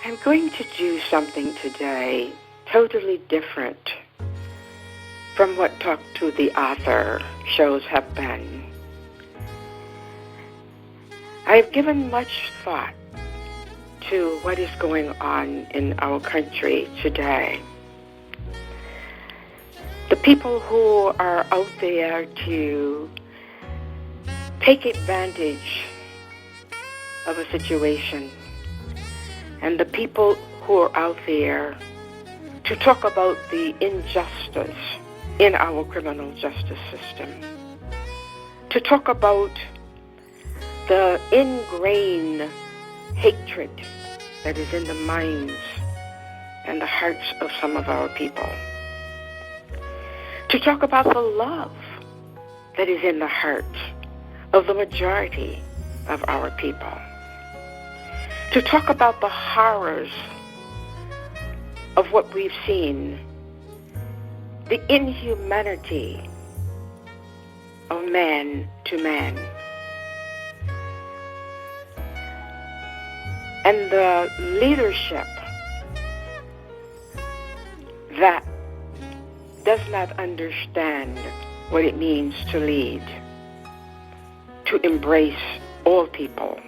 I'm going to do something today totally different from what Talk to the Author shows have been. I've given much thought to what is going on in our country today. The people who are out there to take advantage of a situation, and the people who are out there to talk about the injustice in our criminal justice system, to talk about the ingrained hatred that is in the minds and the hearts of some of our people, to talk about the love that is in the hearts of the majority of our people, to talk about the horrors of what we've seen, the inhumanity of man to man, and the leadership that does not understand what it means to lead, to embrace all people,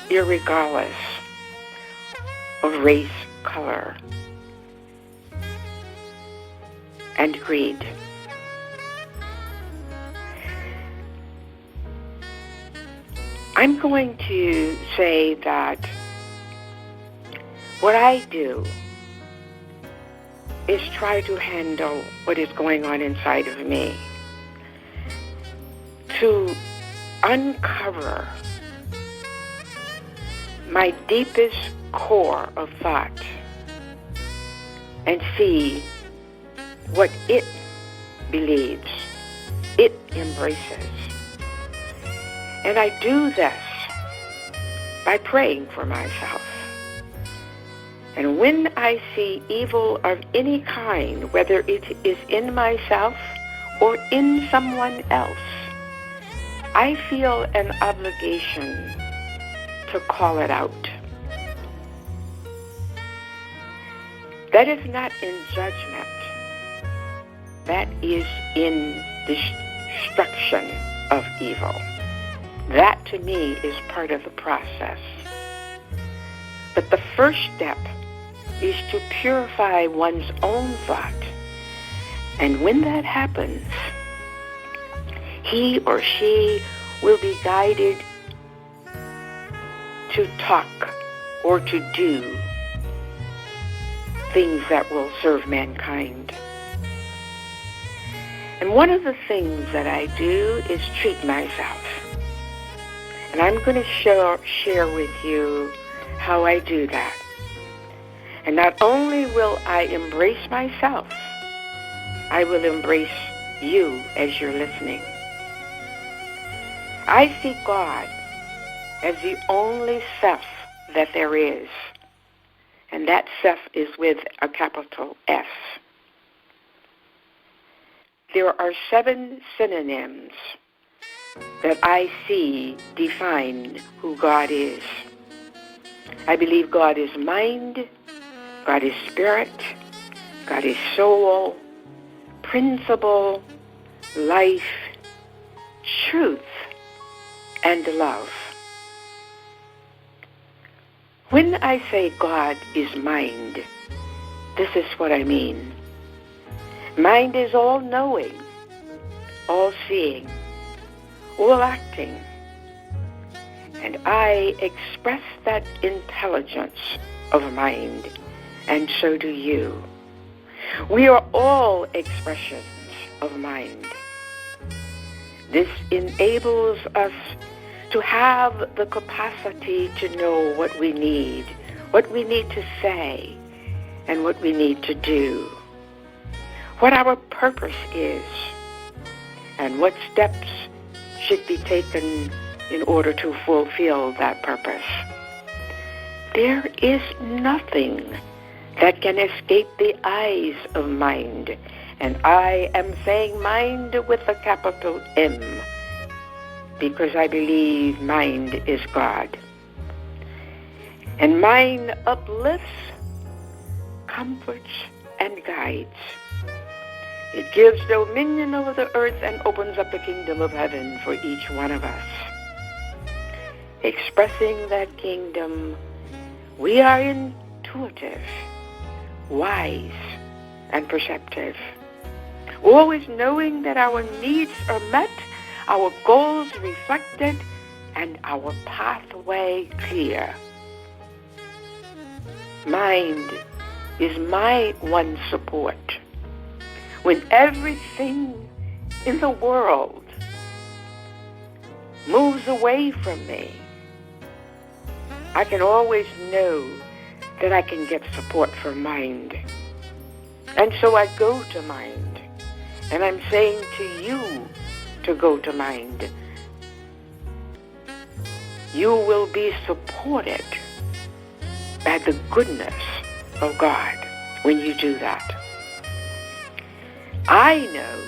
irregardless of race, color, and creed. I'm going to say that what I do is try to handle what is going on inside of me, to uncover my deepest core of thought and see what it believes, it embraces. And I do this by praying for myself. And when I see evil of any kind, whether it is in myself or in someone else, I feel an obligation to call it out. That is not in judgment. That is in destruction of evil. That, to me, is part of the process. But the first step is to purify one's own thought. And when that happens, he or she will be guided to talk or to do things that will serve mankind. And one of the things that I do is treat myself. And I'm going to share with you how I do that. And not only will I embrace myself, I will embrace you as you're listening. I see God as the only self that there is. And that self is with a capital S. There are 7 synonyms that I see define who God is. I believe God is mind, God is spirit, God is soul, principle, life, truth, and love. When I say God is mind, this is what I mean. Mind is all-knowing, all-seeing, all-acting. And I express that intelligence of mind, and so do you. We are all expressions of mind. This enables us to have the capacity to know what we need to say, and what we need to do, what our purpose is, and what steps should be taken in order to fulfill that purpose. There is nothing that can escape the eyes of mind, and I am saying mind with a capital M, because I believe mind is God. And mind uplifts, comforts, and guides. It gives dominion over the earth and opens up the kingdom of heaven for each one of us. Expressing that kingdom, we are intuitive, wise, and perceptive, always knowing that our needs are met, our goals reflected, and our pathway clear. Mind is my one support. When everything in the world moves away from me, I can always know that I can get support from mind. And so I go to mind. And I'm saying to you to go to mind. You will be supported by the goodness of God when you do that. I know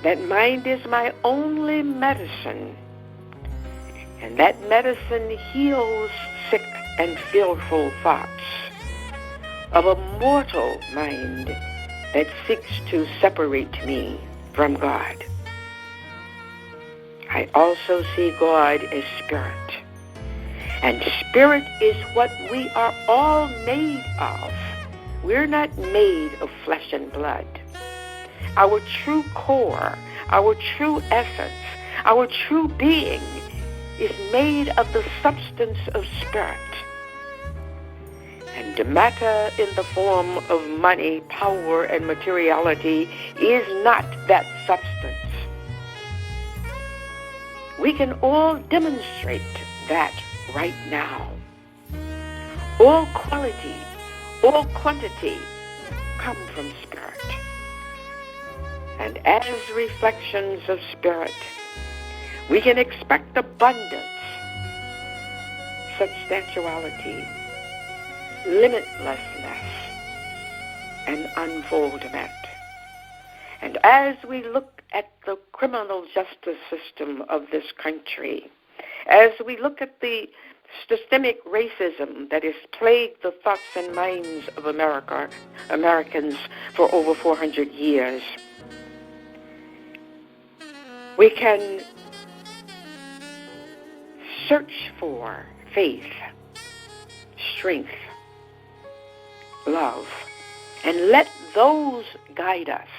that mind is my only medicine, and that medicine heals sick and fearful thoughts of a mortal mind that seeks to separate me from God. I also see God as spirit, and spirit is what we are all made of. We're not made of flesh and blood. Our true core, our true essence, our true being is made of the substance of spirit. And the matter in the form of money, power, and materiality is not that substance. We can all demonstrate that right now. All quality, all quantity come from spirit. And as reflections of spirit, we can expect abundance, substantiality, limitlessness, and unfoldment. And as we look at the criminal justice system of this country, as we look at the systemic racism that has plagued the thoughts and minds of Americans for over 400 years, we can search for faith, strength, love, and let those guide us.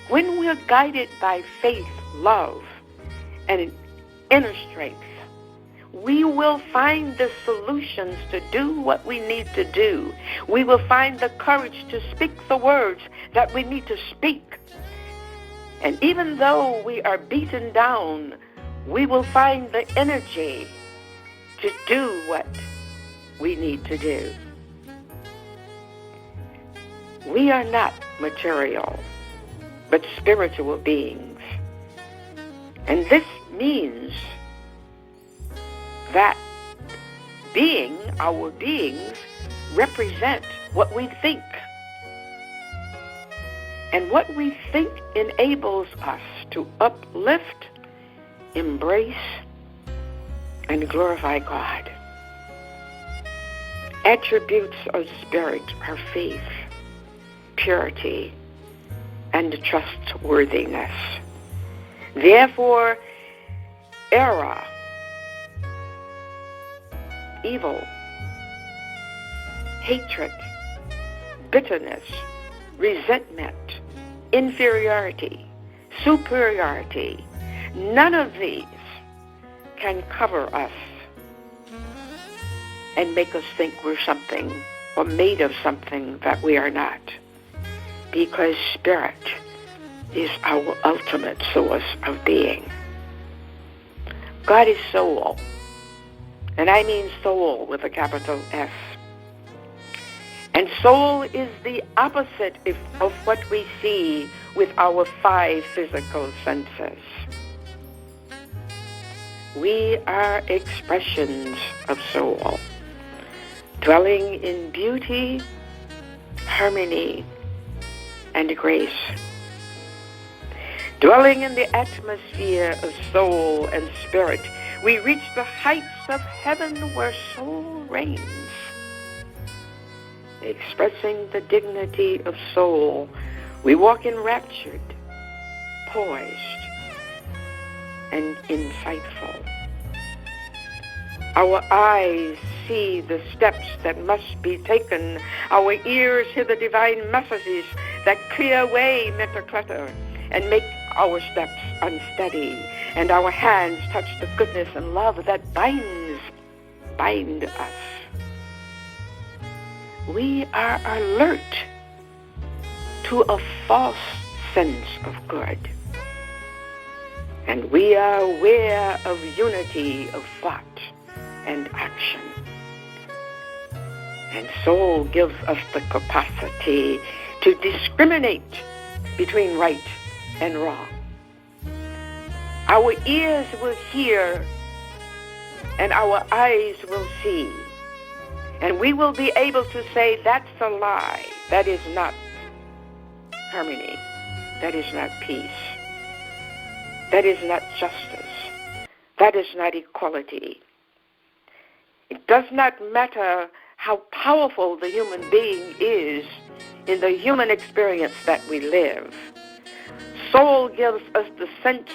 When we're guided by faith, love, and inner strength, we will find the solutions to do what we need to do. We will find the courage to speak the words that we need to speak. And even though we are beaten down, we will find the energy to do what we need to do. We are not material, but spiritual beings. And this means that our beings represent what we think. And what we think enables us to uplift, embrace, and glorify God. Attributes of spirit are faith, purity, and trustworthiness. Therefore, error, evil, hatred, bitterness, resentment, inferiority, superiority, none of these can cover us and make us think we're something or made of something that we are not. Because spirit is our ultimate source of being. God is soul, and I mean soul with a capital S. And soul is the opposite of what we see with our 5 physical senses. We are expressions of soul, dwelling in beauty, harmony, and grace. Dwelling in the atmosphere of soul and spirit, We reach the heights of heaven where soul reigns, expressing the dignity of soul. We walk enraptured, poised, and insightful. Our eyes see the steps that must be taken. Our ears hear the divine messages that clear away mental clutter and make our steps unsteady. And our hands touch the goodness and love that bind us. We are alert to a false sense of good. And we are aware of unity of thought and action. And soul gives us the capacity to discriminate between right and wrong. Our ears will hear and our eyes will see. And we will be able to say, that's a lie. That is not harmony. That is not peace. That is not justice. That is not equality. It does not matter how powerful the human being is in the human experience that we live. Soul gives us the sense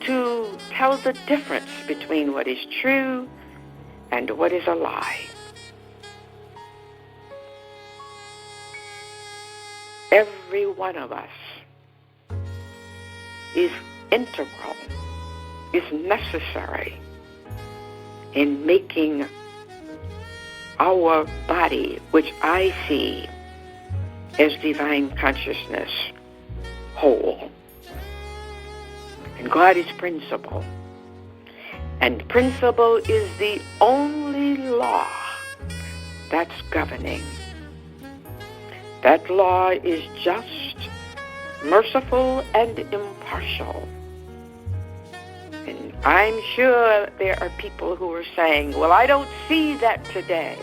to tell the difference between what is true and what is a lie. Every one of us is integral, is necessary in making our body, which I see as divine consciousness, whole. And God is principle. And principle is the only law that's governing. That law is just, merciful, and impartial. And I'm sure there are people who are saying, well, I don't see that today.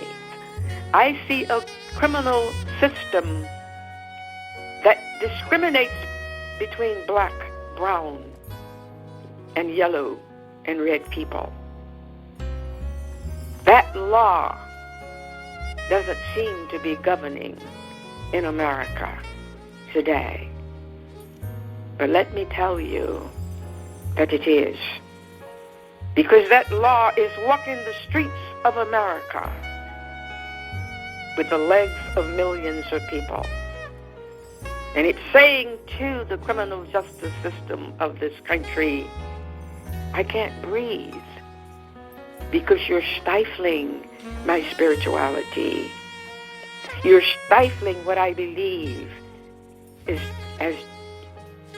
I see a criminal system that discriminates between black, brown, and yellow and red people. That law doesn't seem to be governing in America today. But let me tell you that it is. Because that law is walking the streets of America with the legs of millions of people. And it's saying to the criminal justice system of this country, I can't breathe because you're stifling my spirituality. You're stifling what I believe is as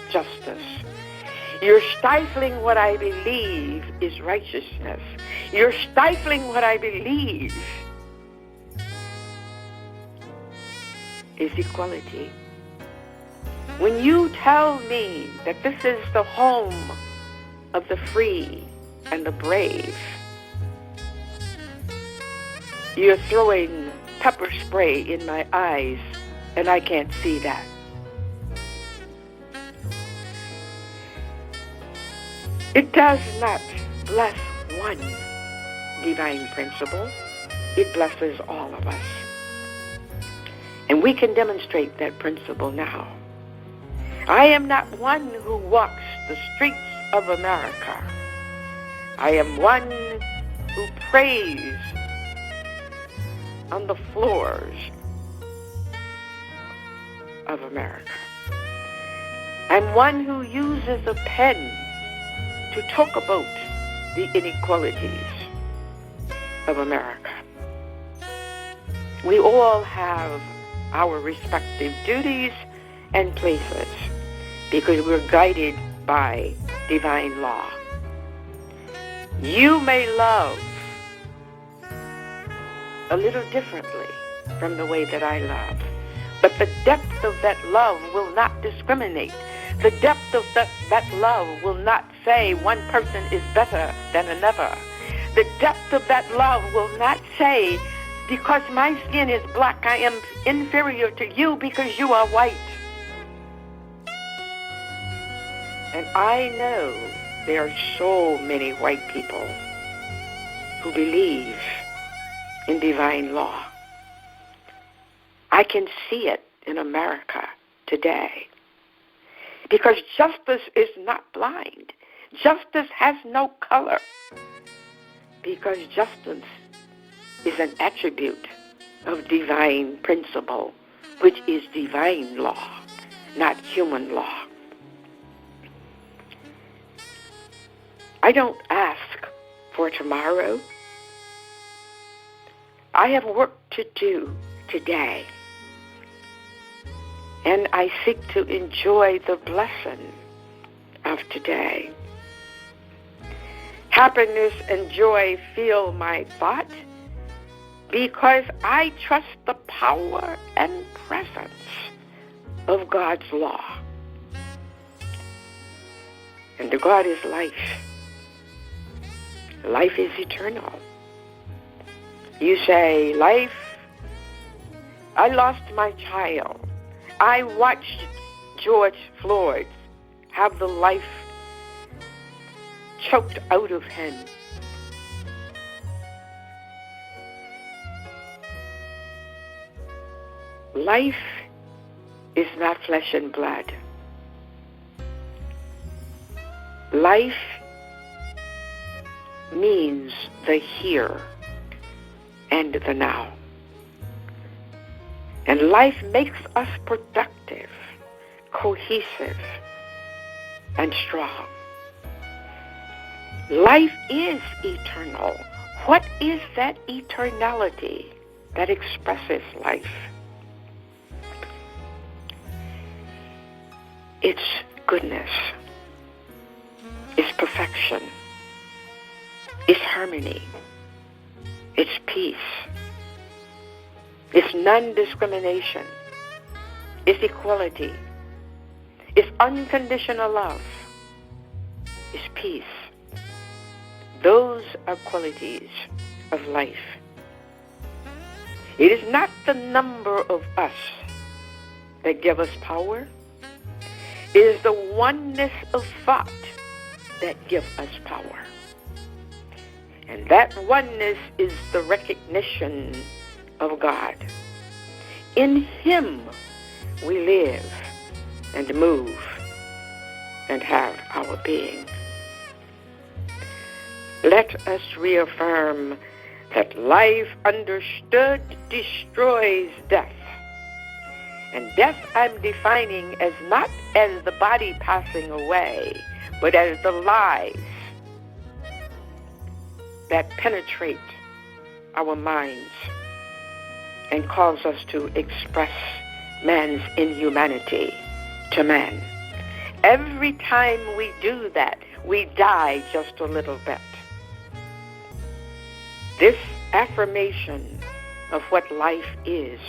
justice. You're stifling what I believe is righteousness. You're stifling what I believe is equality. When you tell me that this is the home of the free and the brave, you're throwing pepper spray in my eyes, and I can't see that. It does not bless one divine principle. It blesses all of us. And we can demonstrate that principle now. I am not one who walks the streets of America. I am one who prays on the floors of America. I'm one who uses a pen to talk about the inequalities of America. We all have our respective duties and places because we're guided by divine law. You may love a little differently from the way that I love, but the depth of that love will not discriminate. The depth of that love will not say one person is better than another. The depth of that love will not say, because my skin is black, I am inferior to you because you are white. And I know there are so many white people who believe in divine law. I can see it in America today. Because justice is not blind. Justice has no color. Because justice is an attribute of divine principle, which is divine law, not human law. I don't ask for tomorrow. I have work to do today. And I seek to enjoy the blessing of today. Happiness and joy fill my thought because I trust the power and presence of God's law. And the God is life. Life is eternal. You say, life, I lost my child. I watched George Floyd have the life choked out of him. Life is not flesh and blood. Life means the here and the now. And life makes us productive, cohesive, and strong. Life is eternal. What is that eternality that expresses life? It's goodness. It's perfection. It's harmony. It's peace. It's non-discrimination. It's equality. It's unconditional love. It's peace. Those are qualities of life. It is not the number of us that give us power. It is the oneness of thought that gives us power. And that oneness is the recognition of God. In Him we live and move and have our being. Let us reaffirm that life understood destroys death. And death I'm defining as not as the body passing away, but as the lies that penetrate our minds and cause us to express man's inhumanity to man. Every time we do that, we die just a little bit. This affirmation of what life is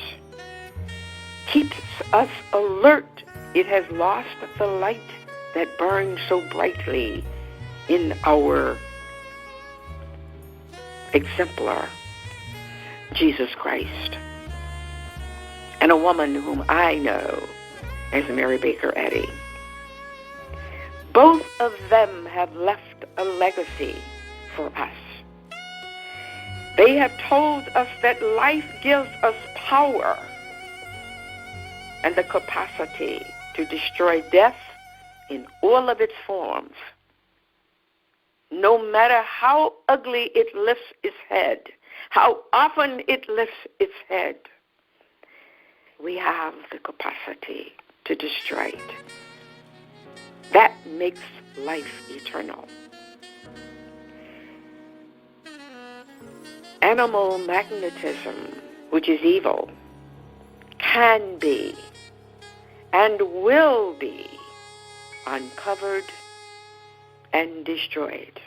keeps us alert. It has lost the light that burns so brightly in our exemplar, Jesus Christ. And a woman whom I know as Mary Baker Eddy. Both of them have left a legacy for us. They have told us that life gives us power and the capacity to destroy death in all of its forms. No matter how ugly it lifts its head, how often it lifts its head, we have the capacity to destroy it. That makes life eternal. Animal magnetism, which is evil, can be and will be uncovered and destroyed.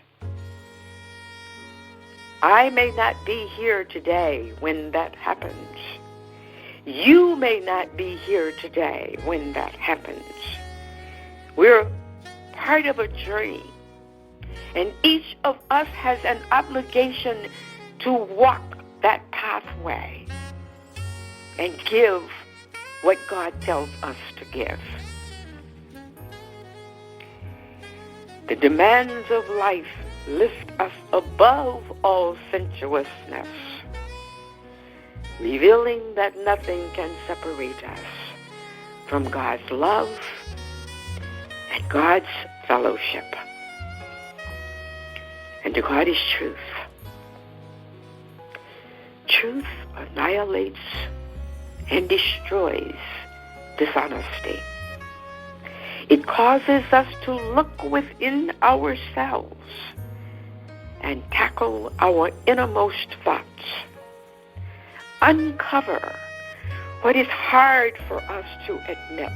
I may not be here today when that happens. You may not be here today when that happens. We're part of a journey, and each of us has an obligation to walk that pathway and give what God tells us to give. The demands of life lift us above all sensuousness, revealing that nothing can separate us from God's love and God's fellowship. And God is truth. Truth annihilates and destroys dishonesty. It causes us to look within ourselves and tackle our innermost thoughts. Uncover what is hard for us to admit,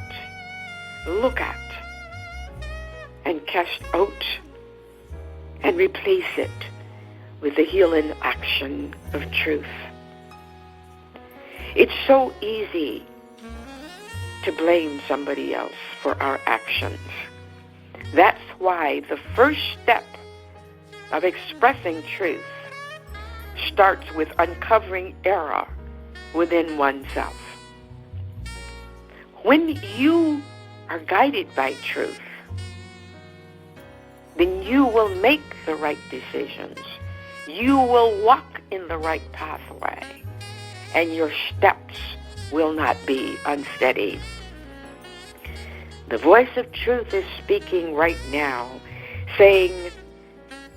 look at, and cast out, and replace it with the healing action of truth. It's so easy to blame somebody else for our actions. That's why the first step of expressing truth starts with uncovering error within oneself. When you are guided by truth, then you will make the right decisions. You will walk in the right pathway, and your steps will not be unsteady. The voice of truth is speaking right now, saying,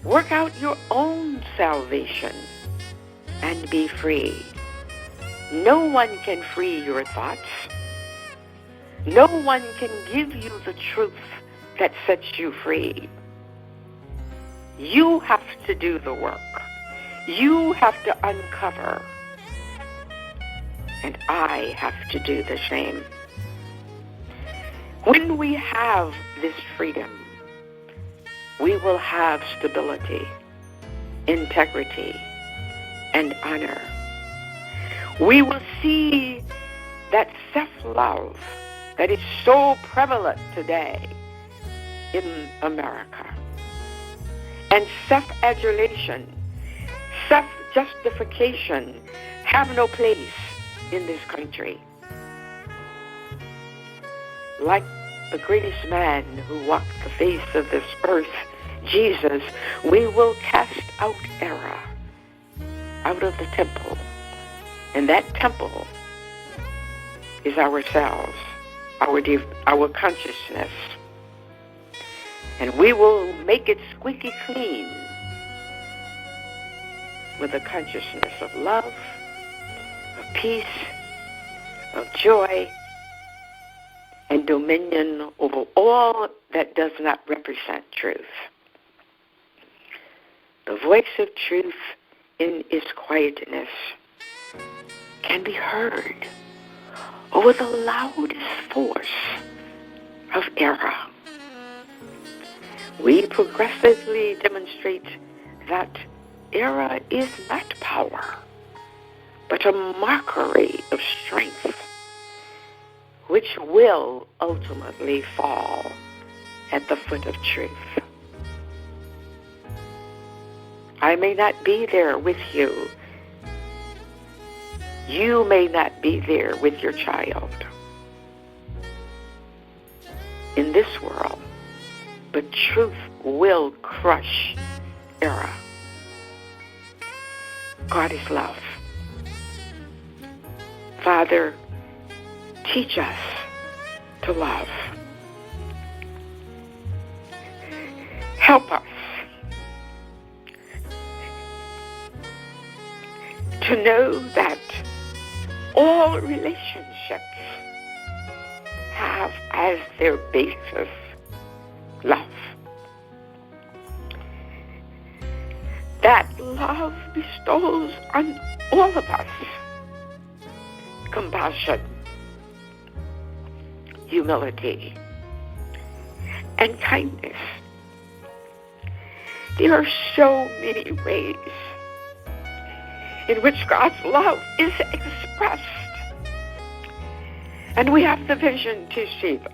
work out your own salvation and be free. No one can free your thoughts. No one can give you the truth that sets you free. You have to do the work. You have to uncover. And I have to do the same. When we have this freedom, we will have stability, integrity, and honor. We will see that self-love that is so prevalent today in America, and self-adulation, self-justification have no place in this country. Like the greatest man who walked the face of this earth, Jesus, we will cast out error out of the temple. And that temple is ourselves, our consciousness. And we will make it squeaky clean with a consciousness of love, of peace, of joy, and dominion over all that does not represent truth. The voice of truth in its quietness can be heard over the loudest force of error. We progressively demonstrate that error is not power, but a mockery of strength, which will ultimately fall at the foot of truth. I may not be there with you. You may not be there with your child in this world, but truth will crush error. God is love. Father, teach us to love. Help us to know that all relationships have as their basis love. That love bestows on all of us compassion, humility, and kindness. There are so many ways in which God's love is expressed, and we have the vision to see this.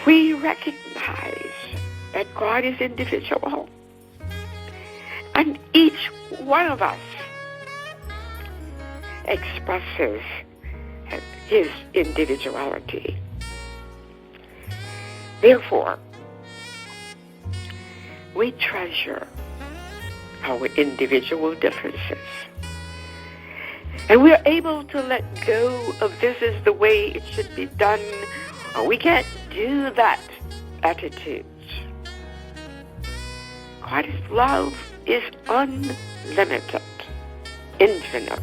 We recognize that God is individual, and each one of us expresses his individuality. Therefore, we treasure our individual differences. And we're able to let go of this is the way it should be done, or we can't do that attitudes. God's love is unlimited, infinite.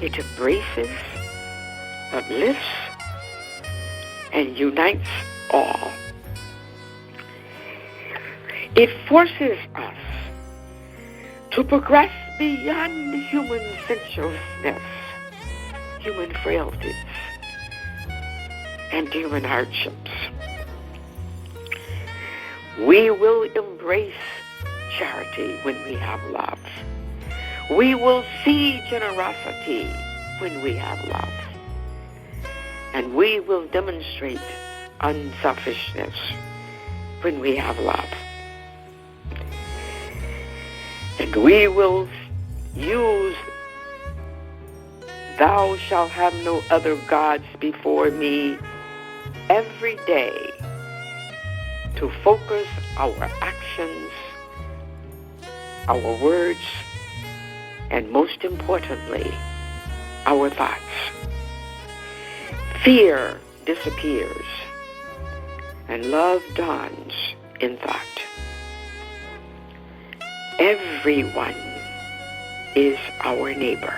It embraces, uplifts, and unites all. It forces us to progress beyond human sensuousness, human frailties, and human hardships. We will embrace charity when we have love. We will see generosity when we have love. And we will demonstrate unselfishness when we have love. And we will use "Thou shalt have no other gods before me" every day to focus our actions, our words, and most importantly, our thoughts. Fear disappears and love dawns in thought. Everyone is our neighbor,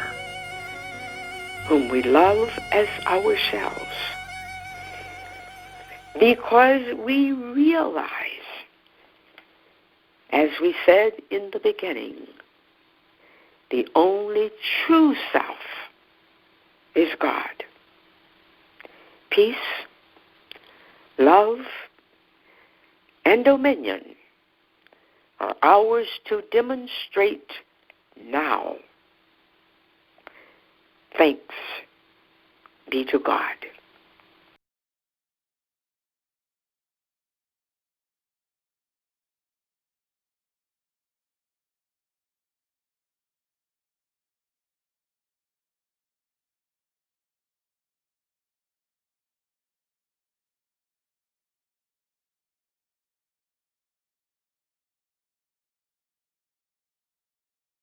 whom we love as ourselves, because we realize, as we said in the beginning, the only true self is God. Peace, love, and dominion are ours to demonstrate now. Thanks be to God.